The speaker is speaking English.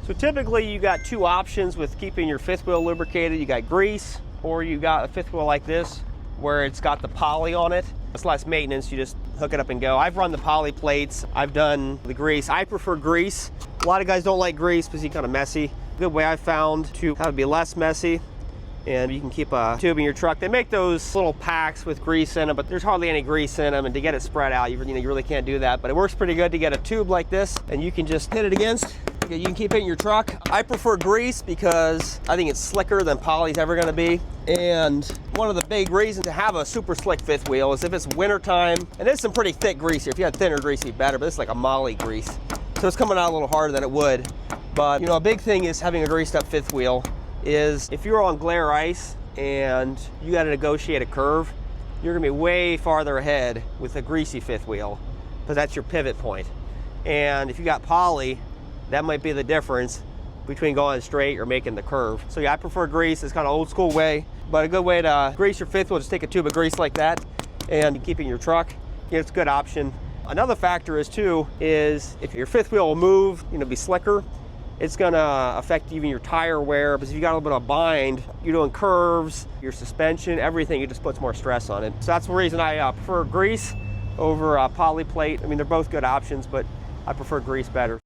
So typically you got two options with keeping your fifth wheel lubricated. You got grease, or you got a fifth wheel like this where it's got the poly on it. It's less maintenance, you just hook it up and go. I've run the poly plates, I've done the grease. I prefer grease. A lot of guys don't like grease because it's kind of messy. Good way I've found to have it be less messy, and you can keep a tube in your truck. They make those little packs with grease in them, but there's hardly any grease in them, and to get it spread out, you really can't do that. But it works pretty good to get a tube like this, and you can just hit it against. You can keep it in your truck. I prefer grease because I think it's slicker than poly's ever gonna be. And one of the big reasons to have a super slick fifth wheel is if it's winter time, and there's some pretty thick grease here. If you had thinner grease, it'd be better, but it's like a moly grease. So it's coming out a little harder than it would. But a big thing is having a greased up fifth wheel is if you're on glare ice and you gotta negotiate a curve, you're gonna be way farther ahead with a greasy fifth wheel because that's your pivot point. And if you got poly, that might be the difference between going straight or making the curve. So yeah, I prefer grease. It's kind of old school way, but a good way to grease your fifth wheel, just take a tube of grease like that and keep it in your truck. It's a good option. Another factor is if your fifth wheel will move, be slicker, it's gonna affect even your tire wear, because if you got a little bit of bind, you're doing curves, your suspension, everything, it just puts more stress on it. So that's the reason I prefer grease over poly plate. They're both good options, but I prefer grease better.